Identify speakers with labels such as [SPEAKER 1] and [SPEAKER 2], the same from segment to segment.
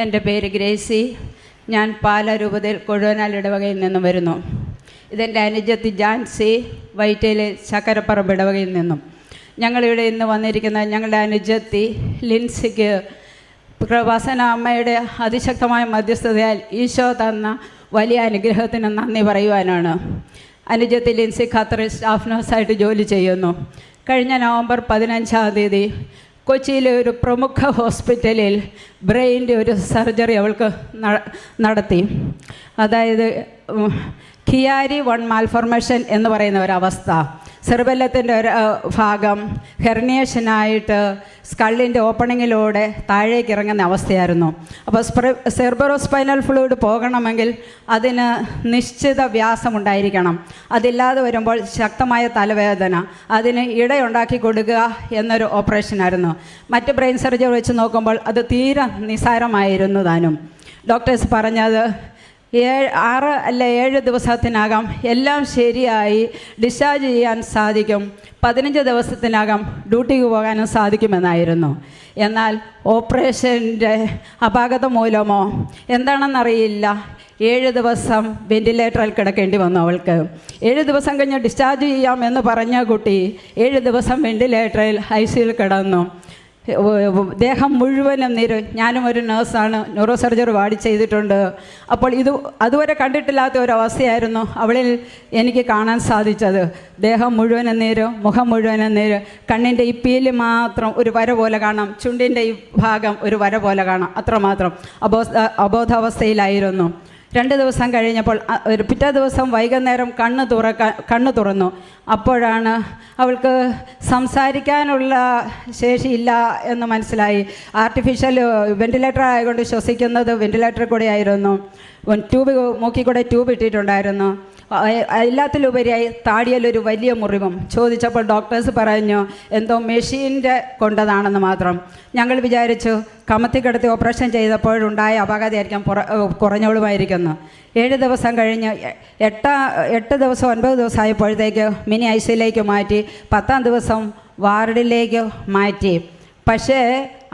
[SPEAKER 1] എൻ്റെ പേര് ഗ്രേസി. ഞാൻ പാലാരൂപതയിൽ കൊഴുവനാൽ ഇടവകയിൽ നിന്നും വരുന്നു. ഇതെൻ്റെ അനുജത്തി ജാൻസി, വൈറ്റയിലെ ചക്കരപ്പറമ്പ് ഇടവകയിൽ നിന്നും. ഞങ്ങളിവിടെ ഇന്ന് വന്നിരിക്കുന്ന ഞങ്ങളുടെ അനുജത്തി ലിൻസിക്ക് കൃപാസന അമ്മയുടെ അതിശക്തമായ മധ്യസ്ഥതയാൽ ഈശോ തന്ന വലിയ അനുഗ്രഹത്തിന് നന്ദി പറയുവാനാണ്. അനുജത്തി ലിൻസി ഖത്തറിൽ സ്റ്റാഫ് നഴ്സായിട്ട് ജോലി ചെയ്യുന്നു. കഴിഞ്ഞ നവംബർ 15-ാം തീയതി കൊച്ചിയിലെ ഒരു പ്രമുഖ ഹോസ്പിറ്റലിൽ ബ്രെയിൻ്റെ ഒരു സർജറി അവൾക്ക് നടത്തി. അതായത് ഖിയാരി 1 മാൽഫോർമേഷൻ എന്ന് പറയുന്ന ഒരവസ്ഥ. സെറിബെല്ലത്തിൻ്റെ ഒരു ഭാഗം ഹെർണിയേഷനായിട്ട് സ്കള്ളിൻ്റെ ഓപ്പണിങ്ങിലൂടെ താഴേക്ക് ഇറങ്ങുന്ന അവസ്ഥയായിരുന്നു. അപ്പോൾ സെർബറോസ്പൈനൽ ഫ്ലൂയിഡ് പോകണമെങ്കിൽ അതിന് നിശ്ചിത വ്യാസമുണ്ടായിരിക്കണം. അതില്ലാതെ വരുമ്പോൾ ശക്തമായ തലവേദന, അതിന് ഇടയുണ്ടാക്കി കൊടുക്കുക എന്നൊരു ഓപ്പറേഷനായിരുന്നു. മറ്റ് ബ്രെയിൻ സർജറി വെച്ച് നോക്കുമ്പോൾ അത് തീരെ നിസ്സാരമായിരുന്നു താനും. ഡോക്ടേഴ്സ് പറഞ്ഞത് 6 അല്ല 7 ദിവസത്തിനകം എല്ലാം ശരിയായി ഡിസ്ചാർജ് ചെയ്യാൻ സാധിക്കും, 15 ദിവസത്തിനകം ഡ്യൂട്ടിക്ക് പോകാനും സാധിക്കുമെന്നായിരുന്നു. എന്നാൽ ഓപ്പറേഷൻ്റെ അപാകത മൂലമോ എന്താണെന്നറിയില്ല 7 ദിവസം വെൻറ്റിലേറ്ററിൽ കിടക്കേണ്ടി വന്നു അവൾക്ക്. 7 ദിവസം കഴിഞ്ഞ് ഡിസ്ചാർജ് ചെയ്യാമെന്ന് പറഞ്ഞ കുട്ടി 7 ദിവസം വെൻറ്റിലേറ്ററിൽ ICUയിൽ കിടന്നു. ദേഹം മുഴുവനും നീര്. ഞാനും ഒരു നേഴ്സാണ്, ന്യൂറോ സർജറി വാർഡിൽ ചെയ്തിട്ടുണ്ട്. അപ്പോൾ അതുവരെ കണ്ടിട്ടില്ലാത്ത ഒരവസ്ഥയായിരുന്നു അവളിൽ എനിക്ക് കാണാൻ സാധിച്ചത്. ദേഹം മുഴുവനും നീര്, മുഖം മുഴുവനും നീര്, കണ്ണിൻ്റെ ഈ പീല് മാത്രം ഒരു വര പോലെ കാണാം, ചുണ്ടിൻ്റെ ഈ ഭാഗം ഒരു വര പോലെ കാണാം, അത്രമാത്രം അബോധാവസ്ഥയിലായിരുന്നു. 2 ദിവസം കഴിഞ്ഞപ്പോൾ പിറ്റേ ദിവസം വൈകുന്നേരം കണ്ണ് തുറന്നു. അപ്പോഴാണ് അവൾക്ക് സംസാരിക്കാനുള്ള ശേഷിയില്ല എന്ന് മനസ്സിലായി. ആർട്ടിഫിഷ്യൽ വെൻറ്റിലേറ്റർ ആയതുകൊണ്ട് ശ്വസിക്കുന്നത് വെൻറ്റിലേറ്ററിൽ കൂടെ ആയിരുന്നു. മൂക്കിൽ കൂടെ ട്യൂബ് ഇട്ടിട്ടുണ്ടായിരുന്നു. എല്ലാത്തിലുപരിയായി താടിയലൊരു വലിയ മുറിവും. ചോദിച്ചപ്പോൾ ഡോക്ടേഴ്സ് പറഞ്ഞു എന്തോ മെഷീൻ്റെ കൊണ്ടതാണെന്ന് മാത്രം. ഞങ്ങൾ വിചാരിച്ചു കമത്തിക്കിടത്തി ഓപ്പറേഷൻ ചെയ്തപ്പോഴുണ്ടായ അപകടമായിരിക്കും, കുറഞ്ഞോളുമായിരിക്കുന്നു. 7 ദിവസം കഴിഞ്ഞ് 8 ദിവസം 9 ദിവസം ആയപ്പോഴത്തേക്ക് മിനി ICUയിലേക്ക് മാറ്റി, 10-ാം ദിവസം വാർഡിലേക്ക് മാറ്റി. പക്ഷേ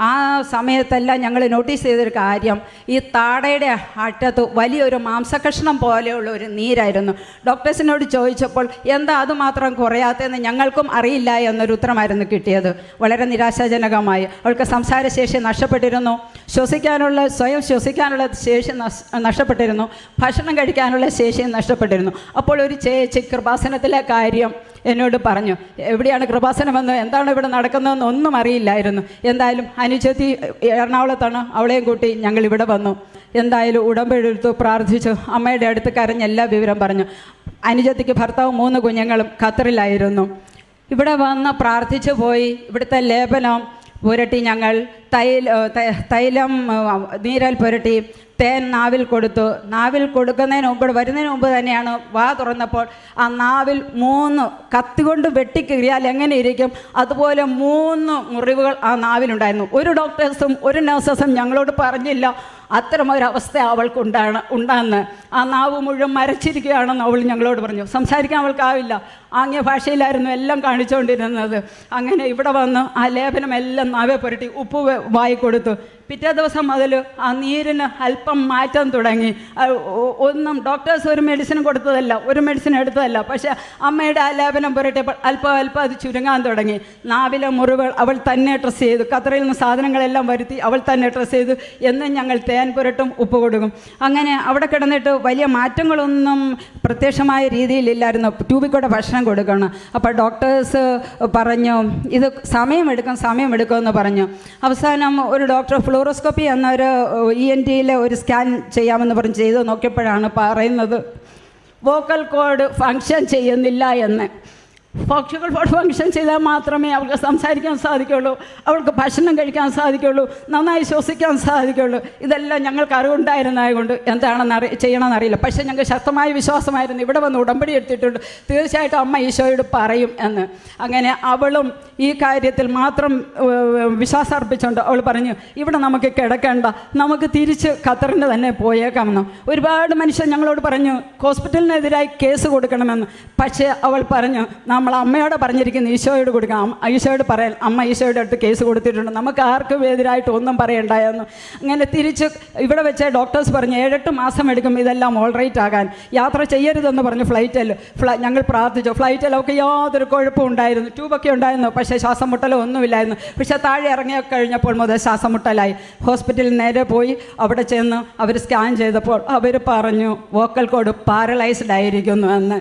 [SPEAKER 1] ആ സമയത്തെല്ലാം ഞങ്ങൾ നോട്ടീസ് ചെയ്തൊരു കാര്യം, ഈ താടയുടെ അറ്റത്ത് വലിയൊരു മാംസകഷ്ണം പോലെയുള്ള ഒരു നീരായിരുന്നു. ഡോക്ടേഴ്സിനോട് ചോദിച്ചപ്പോൾ എന്താ അതുമാത്രം കുറയാത്തതെന്ന് ഞങ്ങൾക്കും അറിയില്ല എന്നൊരു ഉത്തരമായിരുന്നു കിട്ടിയത്. വളരെ നിരാശാജനകമായി. അവൾക്ക് സംസാരശേഷി നഷ്ടപ്പെട്ടിരുന്നു, സ്വയം ശ്വസിക്കാനുള്ള ശേഷി നഷ്ടപ്പെട്ടിരുന്നു, ഭക്ഷണം കഴിക്കാനുള്ള ശേഷി നഷ്ടപ്പെട്ടിരുന്നു. അപ്പോൾ ഒരു ചേച്ചി കൃപാസനത്തിലെ കാര്യം എന്നോട് പറഞ്ഞു. എവിടെയാണ് കൃപാസനമെന്ന്, എന്താണ് ഇവിടെ നടക്കുന്നതെന്ന് ഒന്നും അറിയില്ലായിരുന്നു. എന്തായാലും അനുജത്തി എറണാകുളത്താണ്, അവളെയും കൂട്ടി ഞങ്ങൾ ഇവിടെ വന്നു. എന്തായാലും ഉടമ്പെടുത്തു, പ്രാർത്ഥിച്ചു, അമ്മയുടെ അടുത്ത് കരഞ്ഞ് എല്ലാ വിവരം പറഞ്ഞു. അനുജത്തിക്ക് ഭർത്താവും 3 കുഞ്ഞുങ്ങളും ഖത്തറിലായിരുന്നു. ഇവിടെ വന്ന് പ്രാർത്ഥിച്ചു പോയി. ഇവിടുത്തെ ലേപനം പുരട്ടി, ഞങ്ങൾ തൈലം നീരാൽ പുരട്ടി, തേൻ നാവിൽ കൊടുത്തു. നാവിൽ കൊടുക്കുന്നതിന് മുമ്പ്, വരുന്നതിന് മുമ്പ് തന്നെയാണ് വാ തുറന്നപ്പോൾ ആ നാവിൽ 3 കത്തികൊണ്ട് വെട്ടിക്കീറിയാൽ എങ്ങനെ ഇരിക്കും അതുപോലെ 3 മുറിവുകൾ ആ നാവിലുണ്ടായിരുന്നു. ഒരു ഡോക്ടേഴ്സും ഒരു നഴ്സസും ഞങ്ങളോട് പറഞ്ഞില്ല അത്തരമൊരവസ്ഥ അവൾക്ക് ഉണ്ടാകുന്ന. ആ നാവ് മുഴുവൻ മരച്ചിരിക്കുകയാണെന്ന് അവൾ ഞങ്ങളോട് പറഞ്ഞു. സംസാരിക്കാൻ അവൾക്കാവില്ല, ആംഗ്യ ഭാഷയിലായിരുന്നു എല്ലാം കാണിച്ചുകൊണ്ടിരുന്നത്. അങ്ങനെ ഇവിടെ വന്ന് ആ ലേപനം എല്ലാം നാവെ പുരട്ടി ഉപ്പ് വായി കൊടുത്തു. പിറ്റേ ദിവസം മുതൽ ആ നീരിന് അല്പം മാറ്റം തുടങ്ങി. ഒന്നും ഡോക്ടേഴ്സ് ഒരു മെഡിസിനും കൊടുത്തതല്ല, ഒരു മെഡിസിൻ എടുത്തതല്ല. പക്ഷേ അമ്മയുടെ ആ ലേപനം പുരട്ടിയപ്പോൾ അല്പം അത് ചുരുങ്ങാൻ തുടങ്ങി. നാവിലെ മുറിവുകൾ അവൾ തന്നെ ഡ്രസ്സ് ചെയ്തു. ഖത്തറിൽ നിന്ന് സാധനങ്ങളെല്ലാം വരുത്തി അവൾ തന്നെ ഡ്രസ്സ് ചെയ്തു. എന്നും ഞങ്ങൾ തേൻ പുരട്ടും, ഉപ്പ് കൊടുക്കും. അങ്ങനെ അവിടെ കിടന്നിട്ട് വലിയ മാറ്റങ്ങളൊന്നും പ്രത്യക്ഷമായ രീതിയിലില്ലായിരുന്നു. ട്യൂബിൽ കൂടെ ഭക്ഷണം കൊടുക്കണം. അപ്പോൾ ഡോക്ടേഴ്സ് പറഞ്ഞു ഇത് സമയമെടുക്കുമെന്ന് പറഞ്ഞു. അവസാനം ഒരു ഡോക്ടർ ഫ്ലൂറോസ്കോപ്പി എന്നൊരു ENTയിലെ ഒരു സ്കാൻ ചെയ്യാമെന്ന് പറഞ്ഞ് ചെയ്ത് നോക്കിയപ്പോഴാണ് പറയുന്നത് വോക്കൽ കോഡ് ഫങ്ഷൻ ചെയ്യുന്നില്ല എന്ന്. വോക്കൽ കോഡ് ഫങ്ഷൻ ചെയ്താൽ മാത്രമേ അവൾക്ക് സംസാരിക്കാൻ സാധിക്കുള്ളൂ, അവൾക്ക് ഭക്ഷണം കഴിക്കാൻ സാധിക്കുള്ളൂ, നന്നായി ശ്വസിക്കാൻ സാധിക്കുള്ളൂ. ഇതെല്ലാം ഞങ്ങൾക്ക് അറിവുണ്ടായിരുന്നതുകൊണ്ട് എന്താണെന്ന് ചെയ്യണമെന്നറിയില്ല. പക്ഷേ ഞങ്ങൾക്ക് ശക്തമായ വിശ്വാസമായിരുന്നു ഇവിടെ വന്ന് ഉടമ്പടി എടുത്തിട്ടുണ്ട്, തീർച്ചയായിട്ടും അമ്മ ഈശോയോട് പറയും എന്ന്. അങ്ങനെ അവളും ഈ കാര്യത്തിൽ മാത്രം വിശ്വാസം അർപ്പിച്ചുകൊണ്ട് അവൾ പറഞ്ഞു ഇവിടെ നമുക്ക് കിടക്കേണ്ട, നമുക്ക് തിരിച്ച് ഖത്തറിന് തന്നെ പോയേക്കാമെന്ന്. ഒരുപാട് മനുഷ്യർ ഞങ്ങളോട് പറഞ്ഞു ഹോസ്പിറ്റലിനെതിരായി കേസ് കൊടുക്കണമെന്ന്. പക്ഷേ അവൾ പറഞ്ഞു നമ്മൾ അമ്മയോട് പറഞ്ഞിരിക്കുന്ന ഈശോയോട് കൊടുക്കാം. ഈശോയോട് പറയാൻ അമ്മ ഈശോയുടെ അടുത്ത് കേസ് കൊടുത്തിട്ടുണ്ട്, നമുക്ക് ആർക്കും എതിരായിട്ട് ഒന്നും പറയണ്ടായെന്ന്. അങ്ങനെ തിരിച്ച് ഇവിടെ വെച്ച് ഡോക്ടേഴ്സ് പറഞ്ഞു 7-8 മാസം എടുക്കും ഇതെല്ലാം ഓൾറൈറ്റ് ആകാൻ, യാത്ര ചെയ്യരുതെന്ന് പറഞ്ഞു. ഞങ്ങൾ പ്രാർത്ഥിച്ചു. ഫ്ലൈറ്റിലൊക്കെ യാതൊരു കുഴപ്പവും ഉണ്ടായിരുന്നു, ട്യൂബൊക്കെ ഉണ്ടായിരുന്നു, പക്ഷേ ശ്വാസം മുട്ടലോ ഒന്നുമില്ലായിരുന്നു. പക്ഷേ താഴെ ഇറങ്ങി കഴിഞ്ഞപ്പോൾ മുതൽ ശ്വാസം മുട്ടലായി. ഹോസ്പിറ്റലിൽ നേരെ പോയി അവിടെ ചെന്ന് അവർ സ്കാൻ ചെയ്തപ്പോൾ അവർ പറഞ്ഞു വോക്കൽ കോഡ് പാരലൈസ്ഡ് ആയിരിക്കുന്നു എന്ന്.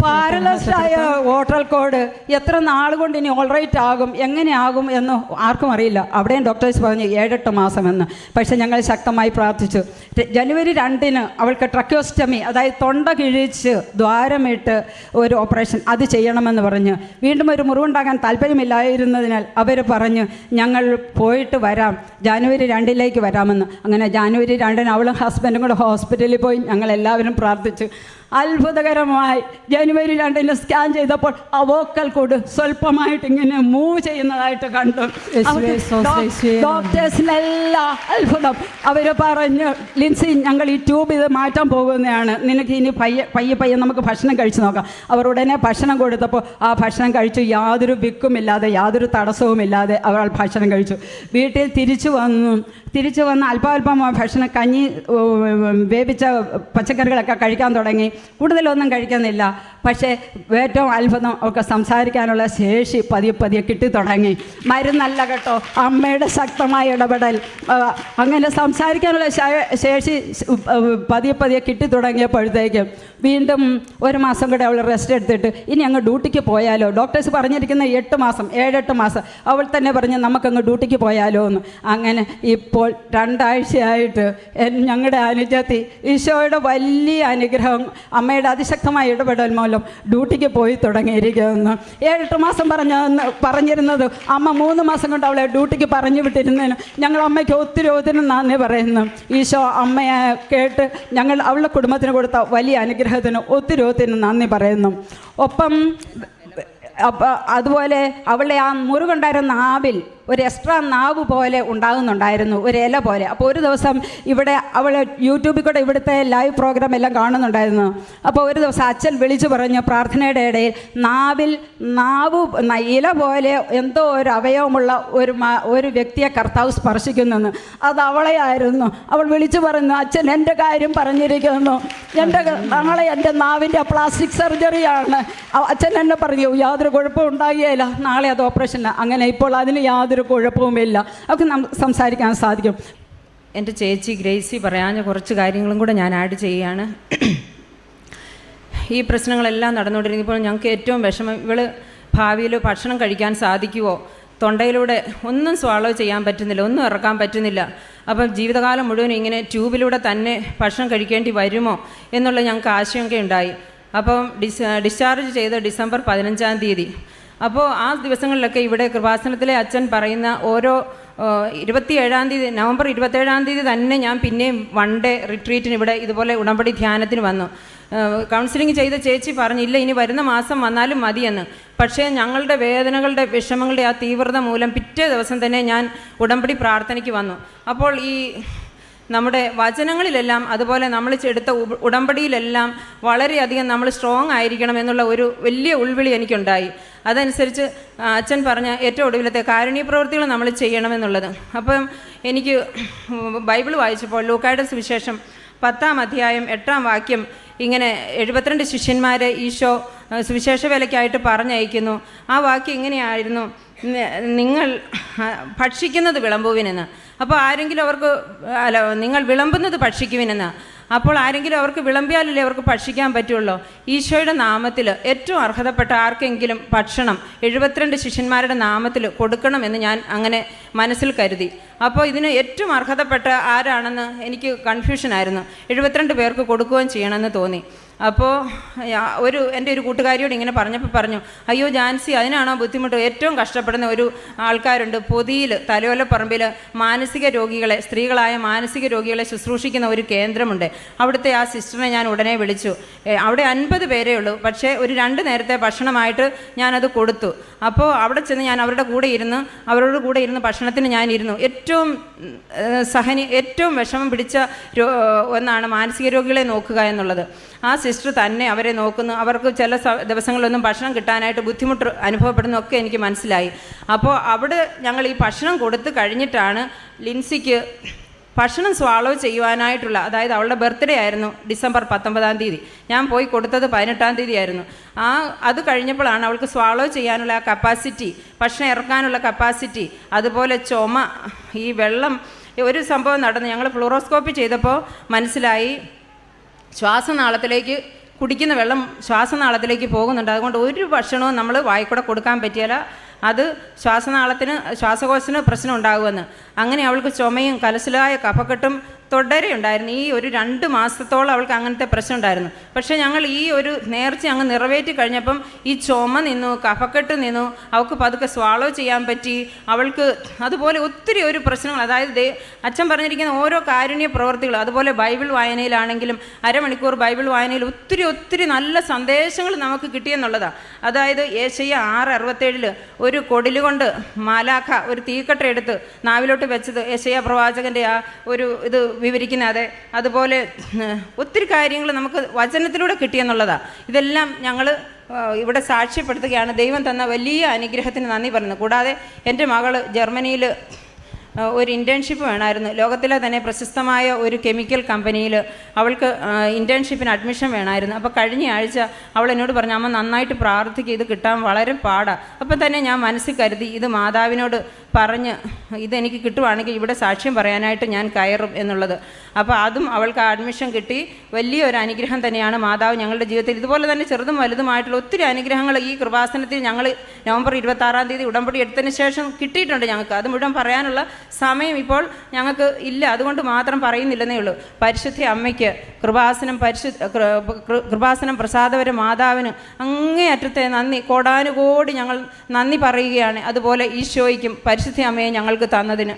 [SPEAKER 1] പാരലൈസ്ഡ് ആയ വോക്കൽ കോഡ് എത്ര നാൾ കൊണ്ട് ഇനി ഓൾറൈറ്റ് ആകും, എങ്ങനെയാകും എന്ന് ആർക്കും അറിയില്ല. അവിടെയും ഡോക്ടേഴ്സ് പറഞ്ഞു 7-8 മാസമെന്ന്. പക്ഷേ ഞങ്ങൾ ശക്തമായി പ്രാർത്ഥിച്ചു. ജനുവരി 2 അവൾക്ക് ട്രക്യോസ്റ്റമി, അതായത് തൊണ്ട കിഴിച്ച് ദ്വാരമിട്ട് ഒരു ഓപ്പറേഷൻ അത് ചെയ്യണമെന്ന് പറഞ്ഞ് വീണ്ടും ഒരു മുറിവുണ്ടാകാൻ താല്പര്യമില്ലായിരുന്നതിനാൽ അവർ പറഞ്ഞു ഞങ്ങൾ പോയിട്ട് വരാം, ജനുവരി 2 വരാമെന്ന്. അങ്ങനെ ജനുവരി 2 അവളും ഹസ്ബൻഡും കൂടെ ഹോസ്പിറ്റലിൽ പോയി. ഞങ്ങളെല്ലാവരും പ്രാർത്ഥിച്ചു. അത്ഭുതകരമായി ജനുവരി 2 സ്കാൻ ചെയ്തപ്പോൾ ആ വോക്കൽ കോഡ് സ്വല്പമായിട്ട് ഇങ്ങനെ മൂവ് ചെയ്യുന്നതായിട്ട് കണ്ടു. ഡോക്ടേഴ്സിനെല്ലാം അത്ഭുതം. അവർ പറഞ്ഞു ലിൻസി ഞങ്ങൾ ഈ ട്യൂബ് ഇത് മാറ്റാൻ പോകുന്നതാണ്, നിനക്ക് ഇനി പയ്യെ നമുക്ക് ഭക്ഷണം കഴിച്ചു നോക്കാം. അവർ ഉടനെ ഭക്ഷണം കൊടുത്തപ്പോൾ ആ ഭക്ഷണം കഴിച്ചു. യാതൊരു വിക്കുമില്ലാതെ യാതൊരു തടസ്സവുമില്ലാതെ അവർ ഭക്ഷണം കഴിച്ചു. വീട്ടിൽ തിരിച്ചു വന്ന് അല്പാൽപ്പം ഭക്ഷണം, കഞ്ഞി, വേവിച്ച പച്ചക്കറികളൊക്കെ കഴിക്കാൻ തുടങ്ങി. കൂടുതലൊന്നും കഴിക്കുന്നില്ല. പക്ഷേ ഏറ്റവും അത്ഭുതം ഒക്കെ സംസാരിക്കാനുള്ള ശേഷി പതിയെ കിട്ടി തുടങ്ങി. മരുന്നല്ല കേട്ടോ, അമ്മയുടെ ശക്തമായ ഇടപെടൽ. അങ്ങനെ സംസാരിക്കാനുള്ള ശേഷി പതിയെ കിട്ടി തുടങ്ങിയപ്പോഴത്തേക്കും വീണ്ടും 1 മാസം കൂടെ അവൾ റെസ്റ്റ് എടുത്തിട്ട് ഇനി അങ്ങ് ഡ്യൂട്ടിക്ക് പോയാലോ, ഡോക്ടേഴ്സ് പറഞ്ഞിരിക്കുന്ന 7-8 മാസം. അവൾ തന്നെ പറഞ്ഞ് നമുക്കങ്ങ് ഡ്യൂട്ടിക്ക് പോയാലോ എന്ന്. അങ്ങനെ ഇപ്പോൾ 2 ആഴ്ചയായിട്ട് ഞങ്ങളുടെ അനുജത്തി ഈശോയുടെ വലിയ അനുഗ്രഹം, അമ്മയുടെ അതിശക്തമായ ഇടപെടൽ മൂലം ഡ്യൂട്ടിക്ക് പോയി തുടങ്ങിയിരിക്കുന്നു. 7-8 മാസം പറഞ്ഞിരുന്നത് അമ്മ 3 മാസം കൊണ്ട് അവളെ ഡ്യൂട്ടിക്ക് പറഞ്ഞു വിട്ടിരുന്നതിന് ഞങ്ങൾ അമ്മയ്ക്ക് ഒത്തിരി നന്ദി പറയുന്നു. ഈശോ അമ്മയെ കേട്ട് ഞങ്ങൾ അവളുടെ കുടുംബത്തിന് കൊടുത്ത വലിയ അനുഗ്രഹത്തിന് ഒത്തിരി നന്ദി പറയുന്നു. ഒപ്പം അതുപോലെ അവളുടെ ആ മുറിവുണ്ടായിരുന്ന നാവിൽ ഒരു എക്സ്ട്രാ നാവ് പോലെ ഉണ്ടാകുന്നുണ്ടായിരുന്നു, ഒരു ഇല പോലെ. അപ്പോൾ ഒരു ദിവസം ഇവിടെ അവൾ യൂട്യൂബിൽ കൂടെ ഇവിടുത്തെ ലൈവ് പ്രോഗ്രാം എല്ലാം കാണുന്നുണ്ടായിരുന്നു. അപ്പോൾ ഒരു ദിവസം അച്ഛൻ വിളിച്ചു പറഞ്ഞു പ്രാർത്ഥനയുടെ ഇടയിൽ നാവ് ഇല പോലെ എന്തോ ഒരു അവയവമുള്ള ഒരു വ്യക്തിയെ കർത്താവ് സ്പർശിക്കുന്നെന്ന്. അത് അവളെയായിരുന്നു. അവൾ വിളിച്ചു പറഞ്ഞു അച്ഛൻ എൻ്റെ കാര്യം പറഞ്ഞിരിക്കുന്നു, നാളെ എൻ്റെ നാവിൻ്റെ പ്ലാസ്റ്റിക് സർജറിയാണ്. അച്ഛൻ എന്നെ പറഞ്ഞു യാതൊരു കുഴപ്പവും ഉണ്ടാകുകയില്ല, നാളെ അത് ഓപ്പറേഷൻ. അങ്ങനെ ഇപ്പോൾ അതിന് യാതൊരു കുഴപ്പവുമില്ല. അവർക്ക് സംസാരിക്കാൻ സാധിക്കും.
[SPEAKER 2] എൻ്റെ ചേച്ചി ഗ്രേസി പറയാഞ്ഞ കുറച്ച് കാര്യങ്ങളും കൂടെ ഞാൻ ആഡ് ചെയ്യുകയാണ്. ഈ പ്രശ്നങ്ങളെല്ലാം നടന്നുകൊണ്ടിരിക്കുമ്പോൾ ഞങ്ങൾക്ക് ഏറ്റവും വിഷമം, ഇവള് ഭാവിയിൽ ഭക്ഷണം കഴിക്കാൻ സാധിക്കുമോ, തൊണ്ടയിലൂടെ ഒന്നും സ്വാളോ ചെയ്യാൻ പറ്റുന്നില്ല, ഒന്നും ഇറക്കാൻ പറ്റുന്നില്ല. അപ്പം ജീവിതകാലം മുഴുവൻ ഇങ്ങനെ ട്യൂബിലൂടെ തന്നെ ഭക്ഷണം കഴിക്കേണ്ടി വരുമോ എന്നുള്ള ഞങ്ങൾക്ക് ആശങ്ക ഉണ്ടായി. അപ്പം ഡിസ്ചാർജ് ചെയ്ത് ഡിസംബർ 15-ാം തീയതി. അപ്പോൾ ആ ദിവസങ്ങളിലൊക്കെ ഇവിടെ കൃപാസനത്തിലെ അച്ഛൻ പറയുന്ന ഓരോ 27-ാം തീയതി, നവംബർ 27-ാം തീയതി തന്നെ ഞാൻ പിന്നെയും 1 ഡേ റിട്രീറ്റിന് ഇവിടെ ഇതുപോലെ ഉടമ്പടി ധ്യാനത്തിന് വന്നു. കൗൺസിലിംഗ് ചെയ്ത ചേച്ചി പറഞ്ഞില്ല ഇനി വരുന്ന മാസം വന്നാലും മതിയെന്ന്. പക്ഷേ ഞങ്ങളുടെ വേദനകളുടെ വിഷമങ്ങളുടെ ആ തീവ്രത മൂലം പിറ്റേ ദിവസം തന്നെ ഞാൻ ഉടമ്പടി പ്രാർത്ഥനയ്ക്ക് വന്നു. അപ്പോൾ ഈ നമ്മുടെ വചനങ്ങളിലെല്ലാം അതുപോലെ നമ്മൾ എടുത്ത ഉടമ്പടിയിലെല്ലാം വളരെയധികം നമ്മൾ സ്ട്രോങ് ആയിരിക്കണം എന്നുള്ള ഒരു വലിയ ഉൾവിളി എനിക്കുണ്ടായി. അതനുസരിച്ച് അച്ഛൻ പറഞ്ഞ ഏറ്റവും ഒടുവിലത്തെ കാരുണ്യ പ്രവൃത്തികൾ നമ്മൾ ചെയ്യണമെന്നുള്ളത്. അപ്പം എനിക്ക് ബൈബിൾ വായിച്ചപ്പോൾ ലൂക്കായുടെ സുവിശേഷം 10-ാം അധ്യായം 8-ാം വാക്യം ഇങ്ങനെ 72 ശിഷ്യന്മാരെ ഈശോ സുവിശേഷ വേലയ്ക്കായിട്ട് പറഞ്ഞയക്കുന്നു. ആ വാക്യം ഇങ്ങനെയായിരുന്നു, നിങ്ങൾ ഭക്ഷിക്കുന്നത് വിളമ്പുവിനെന്ന്. അപ്പോൾ ആരെങ്കിലും അവർക്ക് നിങ്ങൾ വിളമ്പുന്നത് ഭക്ഷിക്കുവിനെന്ന്. അപ്പോൾ ആരെങ്കിലും അവർക്ക് വിളമ്പിയാലല്ലേ അവർക്ക് ഭക്ഷിക്കാൻ പറ്റുള്ളൂ. ഈശോയുടെ നാമത്തിൽ ഏറ്റവും അർഹതപ്പെട്ട ആർക്കെങ്കിലും ഭക്ഷണം 72 ശിഷ്യന്മാരുടെ നാമത്തിൽ കൊടുക്കണമെന്ന് ഞാൻ അങ്ങനെ മനസ്സിൽ കരുതി. അപ്പോൾ ഇതിന് ഏറ്റവും അർഹതപ്പെട്ട ആരാണെന്ന് എനിക്ക് കൺഫ്യൂഷനായിരുന്നു. 72 പേർക്ക് കൊടുക്കുകയും ചെയ്യണമെന്ന് തോന്നി. അപ്പോൾ എൻ്റെ ഒരു കൂട്ടുകാരിയോട് ഇങ്ങനെ പറഞ്ഞപ്പോൾ പറഞ്ഞു, അയ്യോ ജാൻസി അതിനാണോ ബുദ്ധിമുട്ട്, ഏറ്റവും കഷ്ടപ്പെടുന്ന ഒരു ആൾക്കാരുണ്ട് പൊതിയിൽ തലയോലപ്പറമ്പിൽ മാനസിക രോഗികളെ, സ്ത്രീകളായ മാനസിക രോഗികളെ ശുശ്രൂഷിക്കുന്ന ഒരു കേന്ദ്രമുണ്ട്. അവിടുത്തെ ആ സിസ്റ്ററിനെ ഞാൻ ഉടനെ വിളിച്ചു. അവിടെ 50 പേരേ ഉള്ളൂ, പക്ഷേ ഒരു 2 നേരത്തെ ഭക്ഷണമായിട്ട് ഞാനത് കൊടുത്തു. അപ്പോൾ അവിടെ ചെന്ന് ഞാൻ അവരോട് കൂടെ ഇരുന്ന് ഭക്ഷണത്തിന് ഞാനിരുന്നു. ഏറ്റവും വിഷമം പിടിച്ച ഒന്നാണ് മാനസിക രോഗികളെ നോക്കുക എന്നുള്ളത്. ആ സിസ്റ്റർ തന്നെ അവരെ നോക്കുന്നു. അവർക്ക് ചില ദിവസങ്ങളിലൊന്നും ഭക്ഷണം കിട്ടാനായിട്ട് ബുദ്ധിമുട്ട് അനുഭവപ്പെടുന്നതൊക്കെ എനിക്ക് മനസ്സിലായി. അപ്പോൾ അവിടെ ഞങ്ങൾ ഈ ഭക്ഷണം കൊടുത്ത് കഴിഞ്ഞിട്ടാണ് ലിൻസിക്ക് ഭക്ഷണം സ്വാളോ ചെയ്യുവാനായിട്ടുള്ള, അതായത് അവളുടെ ബർത്ത്ഡേ ആയിരുന്നു ഡിസംബർ 19-ാം തീയതി. ഞാൻ പോയി കൊടുത്തത് 18-ാം തീയതി ആയിരുന്നു. അത് കഴിഞ്ഞപ്പോഴാണ് അവൾക്ക് സ്വാളോ ചെയ്യാനുള്ള ആ കപ്പാസിറ്റി, ഭക്ഷണം ഇറക്കാനുള്ള കപ്പാസിറ്റി, അതുപോലെ ചുമ, ഈ വെള്ളം, ഒരു സംഭവം നടന്നു. ഞങ്ങൾ ഫ്ലൂറോസ്കോപ്പി ചെയ്തപ്പോൾ മനസ്സിലായി ശ്വാസനാളത്തിലേക്ക് കുടിക്കുന്ന വെള്ളം ശ്വാസനാളത്തിലേക്ക് പോകുന്നുണ്ട്. അതുകൊണ്ട് ഒരു ഭക്ഷണവും നമ്മൾ വായിക്കൂടെ കൊടുക്കാൻ പറ്റിയാല, അത് ശ്വാസകോശത്തിന് പ്രശ്നം ഉണ്ടാകുമെന്ന്. അങ്ങനെ അവൾക്ക് ചുമയും കലശലായ കഫക്കെട്ടും തുടരെയുണ്ടായിരുന്നു. ഈ ഒരു 2 മാസത്തോളം അവൾക്ക് അങ്ങനത്തെ പ്രശ്നം ഉണ്ടായിരുന്നു. പക്ഷേ ഞങ്ങൾ ഈ ഒരു നേർച്ച അങ്ങ് നിറവേറ്റി കഴിഞ്ഞപ്പം ഈ ചുമ നിന്നു, കഫക്കെട്ട് നിന്നു, അവൾക്ക് പതുക്കെ സ്വാളോ ചെയ്യാൻ പറ്റി. അവൾക്ക് അതുപോലെ ഒത്തിരി ഒരു പ്രശ്നങ്ങൾ, അതായത് അച്ഛൻ പറഞ്ഞിരിക്കുന്ന ഓരോ കാരുണ്യ പ്രവർത്തികൾ, അതുപോലെ ബൈബിൾ വായനയിലാണെങ്കിലും അരമണിക്കൂർ ബൈബിൾ വായനയിൽ ഒത്തിരി നല്ല സന്ദേശങ്ങൾ നമുക്ക് കിട്ടിയെന്നുള്ളതാണ്. അതായത് യേശയ്യ 6:67 ഒരു കൊടിലുകൊണ്ട് മാലാഖ ഒരു തീക്കട്ട എടുത്ത് നാവിലോട്ട് വെച്ചത് യേശയ്യ പ്രവാചകൻ്റെ ആ ഒരു ഇത് വിവരിക്കുന്ന, അതുപോലെ ഒത്തിരി കാര്യങ്ങൾ നമുക്ക് വചനത്തിലൂടെ കിട്ടിയെന്നുള്ളതാണ്. ഇതെല്ലാം ഞങ്ങൾ ഇവിടെ സാക്ഷ്യപ്പെടുത്തുകയാണ്. ദൈവം തന്ന വലിയ അനുഗ്രഹത്തിന് നന്ദി പറയുന്നു. കൂടാതെ എൻ്റെ മകൾ ജർമ്മനിയിൽ ഒരു ഇൻറ്റേൺഷിപ്പ് വേണമായിരുന്നു. ലോകത്തിലെ തന്നെ പ്രശസ്തമായ ഒരു കെമിക്കൽ കമ്പനിയിൽ അവൾക്ക് ഇൻറ്റേൺഷിപ്പിന് അഡ്മിഷൻ വേണമായിരുന്നു. അപ്പോൾ കഴിഞ്ഞ ആഴ്ച അവൾ എന്നോട് പറഞ്ഞു, അമ്മ നന്നായിട്ട് പ്രാർത്ഥിക്കുക, ഇത് കിട്ടാൻ വളരെ പാടാണ്. അപ്പം തന്നെ ഞാൻ മനസ്സിൽ കരുതി, ഇത് മാതാവിനോട് പറഞ്ഞ് ഇതെനിക്ക് കിട്ടുവാണെങ്കിൽ ഇവിടെ സാക്ഷ്യം പറയാനായിട്ട് ഞാൻ കയറും എന്നുള്ളത്. അപ്പോൾ അതും അവൾക്ക് അഡ്മിഷൻ കിട്ടി. വലിയൊരു അനുഗ്രഹം തന്നെയാണ് മാതാവ് ഞങ്ങളുടെ ജീവിതത്തിൽ. ഇതുപോലെ തന്നെ ചെറുതും വലുതുമായിട്ടുള്ള ഒത്തിരി അനുഗ്രഹങ്ങൾ ഈ കൃപാസനത്തിൽ ഞങ്ങൾ നവംബർ 26-ാം തീയതി ഉടമ്പടി എടുത്തതിന് ശേഷം കിട്ടിയിട്ടുണ്ട് ഞങ്ങൾക്ക്. അത് മുഴുവൻ പറയാനുള്ള സമയം ഇപ്പോൾ ഞങ്ങൾക്ക് ഇല്ല, അതുകൊണ്ട് മാത്രം പറയുന്നില്ലെന്നേ ഉള്ളൂ. പരിശുദ്ധ അമ്മയ്ക്ക്, കൃപാസനം പ്രസാദപര മാതാവിന് അങ്ങേയറ്റത്തെ നന്ദി, കോടാനുകോടി ഞങ്ങൾ നന്ദി പറയുകയാണ്. അതുപോലെ ഈശോയ്ക്കും പരിശുദ്ധ അമ്മയെ ഞങ്ങൾക്ക് തന്നതിന്.